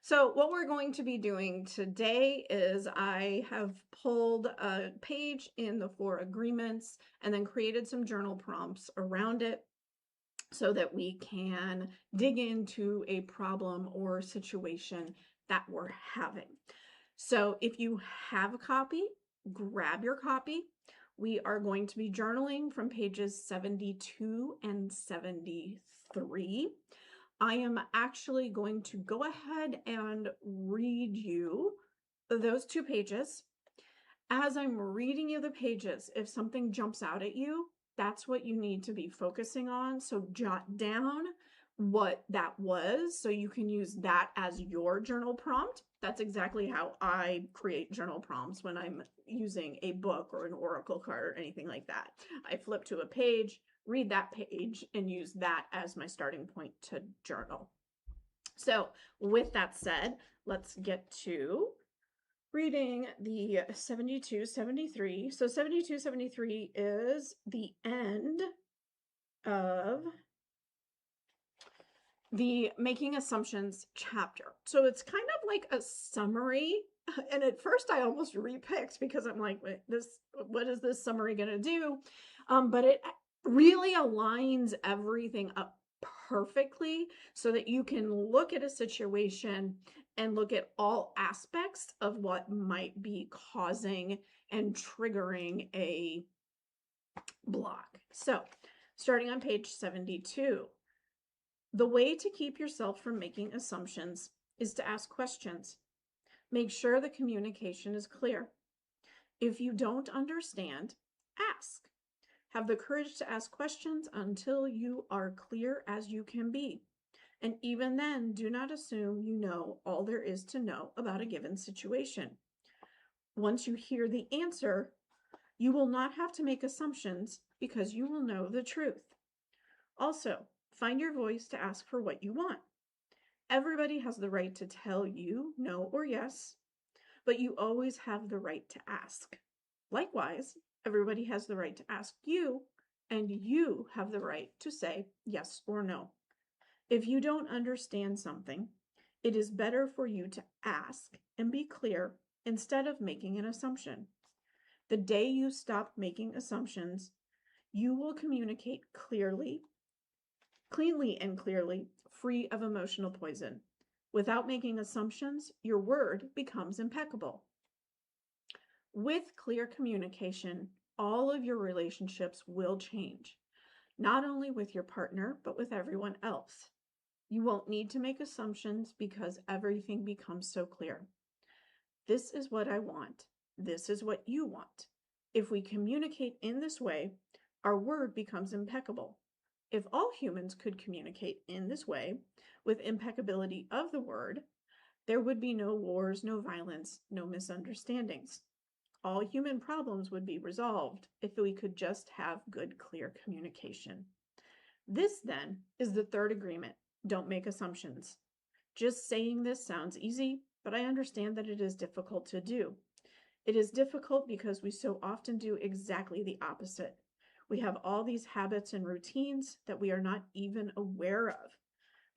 So what we're going to be doing today is I have pulled a page in the 4 agreements and then created some journal prompts around it so that we can dig into a problem or situation that we're having. So if you have a copy, grab your copy. We are going to be journaling from pages 72 and 73. I am actually going to go ahead and read you those 2 pages. As I'm reading you the pages, if something jumps out at you, that's what you need to be focusing on. So jot down what that was so you can use that as your journal prompt. That's exactly how I create journal prompts when I'm using a book or an oracle card or anything like that. I flip to a page, read that page, and use that as my starting point to journal. So with that said, let's get to reading the 72, 73. So 72, 73 is the end of the Making Assumptions chapter. So it's kind of like a summary. And at first I almost repicked because I'm like, what is this summary going to do? But it really aligns everything up perfectly so that you can look at a situation and look at all aspects of what might be causing and triggering a block. So starting on page 72. The way to keep yourself from making assumptions is to ask questions. Make sure the communication is clear. If you don't understand, ask. Have the courage to ask questions until you are clear as you can be. And even then, do not assume you know all there is to know about a given situation. Once you hear the answer, you will not have to make assumptions because you will know the truth. Also, find your voice to ask for what you want. Everybody has the right to tell you no or yes, but you always have the right to ask. Likewise, everybody has the right to ask you, and you have the right to say yes or no. If you don't understand something, it is better for you to ask and be clear instead of making an assumption. The day you stop making assumptions, you will communicate cleanly and clearly, free of emotional poison. Without making assumptions, your word becomes impeccable. With clear communication, all of your relationships will change, not only with your partner, but with everyone else. You won't need to make assumptions because everything becomes so clear. This is what I want. This is what you want. If we communicate in this way, our word becomes impeccable. If all humans could communicate in this way, with impeccability of the word, there would be no wars, no violence, no misunderstandings. All human problems would be resolved if we could just have good, clear communication. This, then, is the 3rd agreement. Don't make assumptions. Just saying this sounds easy, but I understand that it is difficult to do. It is difficult because we so often do exactly the opposite. We have all these habits and routines that we are not even aware of.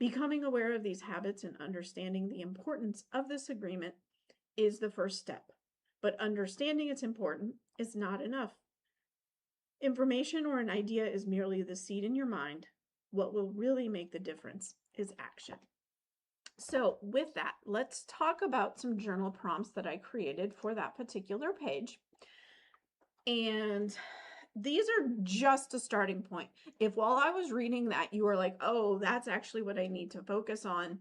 Becoming aware of these habits and understanding the importance of this agreement is the first step. But understanding it's important is not enough. Information or an idea is merely the seed in your mind. What will really make the difference is action. So with that, let's talk about some journal prompts that I created for that particular page. And these are just a starting point. If while I was reading that, you were like, oh, that's actually what I need to focus on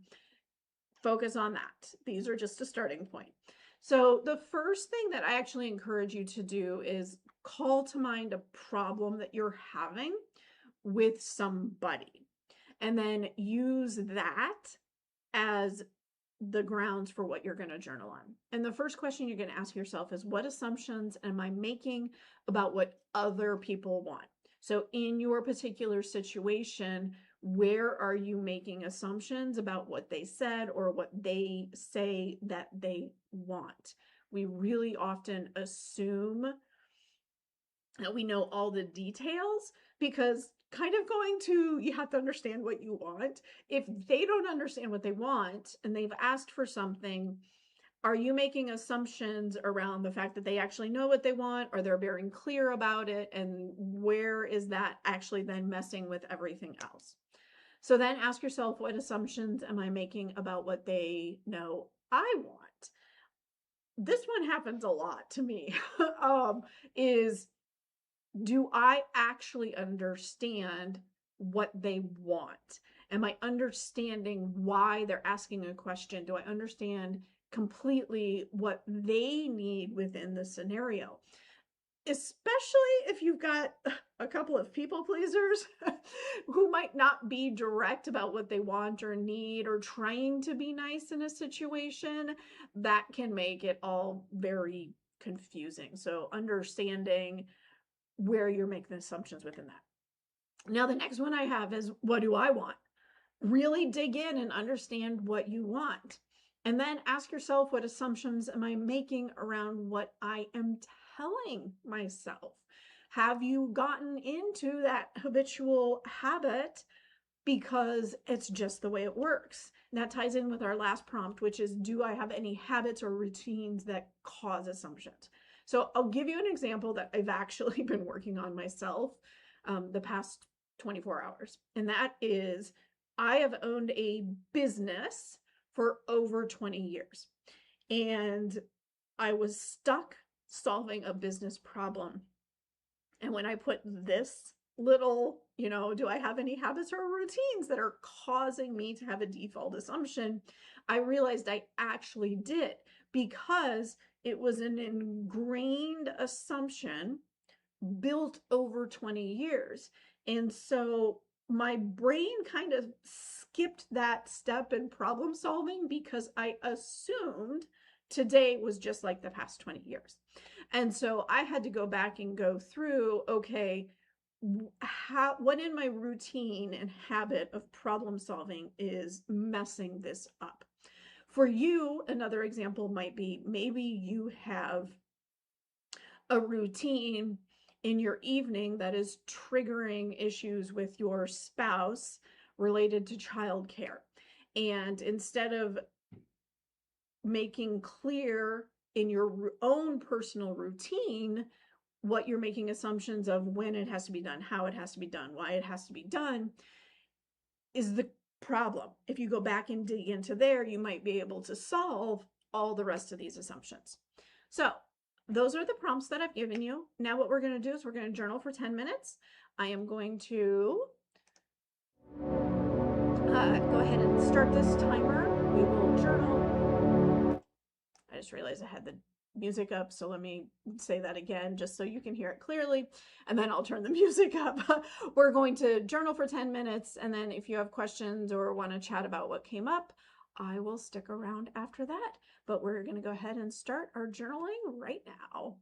that. These are just a starting point. So the first thing that I actually encourage you to do is call to mind a problem that you're having with somebody, and then use that as the grounds for what you're going to journal on. And the first question you're going to ask yourself is, what assumptions am I making about what other people want? So in your particular situation, where are you making assumptions about what they said or what they say that they want? We really often assume that we know all the details because kind of you have to understand what you want. If they don't understand what they want and they've asked for something, are you making assumptions around the fact that they actually know what they want, or they're very clear about it? And where is that actually then messing with everything else? So then ask yourself, what assumptions am I making about what they know I want? This one happens a lot to me. Is do I actually understand what they want? Am I understanding why they're asking a question? Do I understand completely what they need within the scenario? Especially if you've got a couple of people pleasers who might not be direct about what they want or need, or trying to be nice in a situation, that can make it all very confusing. So understanding where you're making assumptions within that. Now, the next one I have is, what do I want? Really dig in and understand what you want. And then ask yourself, what assumptions am I making around what I am telling myself? Have you gotten into that habitual habit because it's just the way it works? And that ties in with our last prompt, which is, do I have any habits or routines that cause assumptions? So I'll give you an example that I've actually been working on myself the past 24 hours. And that is, I have owned a business for over 20 years. And I was stuck solving a business problem. And when I put this little, do I have any habits or routines that are causing me to have a default assumption, I realized I actually did, because it was an ingrained assumption built over 20 years. And so my brain kind of skipped that step in problem solving because I assumed today was just like the past 20 years. And so I had to go back and go through, okay, what in my routine and habit of problem solving is messing this up? For you, another example might be, maybe you have a routine in your evening that is triggering issues with your spouse related to childcare. And instead of making clear in your own personal routine what you're making assumptions of, when it has to be done, how it has to be done, why it has to be done, is the problem. If you go back and dig into there, you might be able to solve all the rest of these assumptions. So those are the prompts that I've given you. Now what we're going to do is we're going to journal for 10 minutes. I am going to go ahead and start this timer. We will journal. I just realized I had the music up, so let me say that again just so you can hear it clearly, and then I'll turn the music up. We're going to journal for 10 minutes, and then if you have questions or want to chat about what came up, I will stick around after that. But we're going to go ahead and start our journaling right now.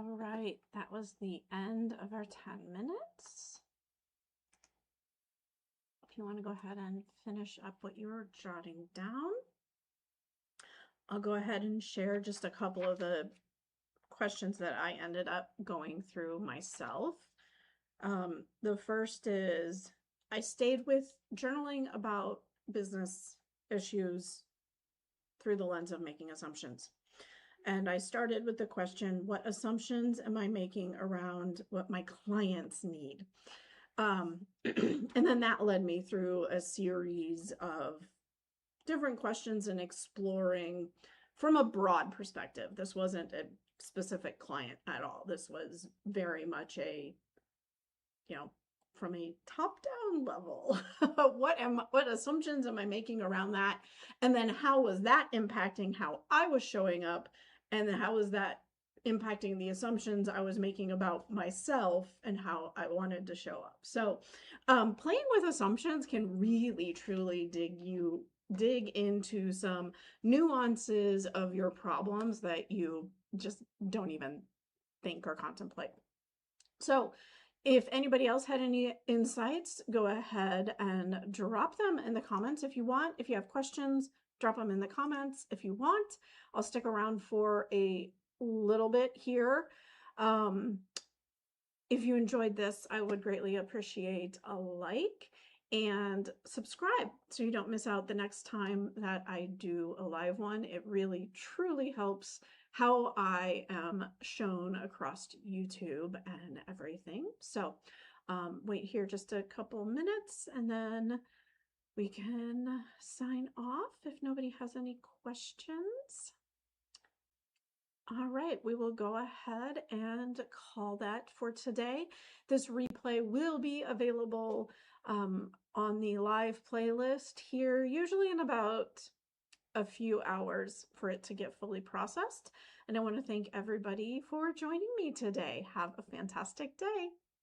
All right, that was the end of our 10 minutes. If you want to go ahead and finish up what you were jotting down, I'll go ahead and share just a couple of the questions that I ended up going through myself. The first is, I stayed with journaling about business issues through the lens of making assumptions. And I started with the question, what assumptions am I making around what my clients need? And then that led me through a series of different questions and exploring from a broad perspective. This wasn't a specific client at all. This was very much a, from a top-down level. what assumptions am I making around that? And then how was that impacting how I was showing up? And then how was that impacting the assumptions I was making about myself and how I wanted to show up? So playing with assumptions can really, truly dig into some nuances of your problems that you just don't even think or contemplate. So if anybody else had any insights, go ahead and drop them in the comments if you want. If you have questions, drop them in the comments if you want. I'll stick around for a little bit here. If you enjoyed this, I would greatly appreciate a like and subscribe so you don't miss out the next time that I do a live one. It really, truly helps how I am shown across YouTube and everything. So wait here just a couple minutes and then we can sign off if nobody has any questions. All right, we will go ahead and call that for today. This replay will be available on the live playlist here, usually in about a few hours for it to get fully processed. And I want to thank everybody for joining me today. Have a fantastic day.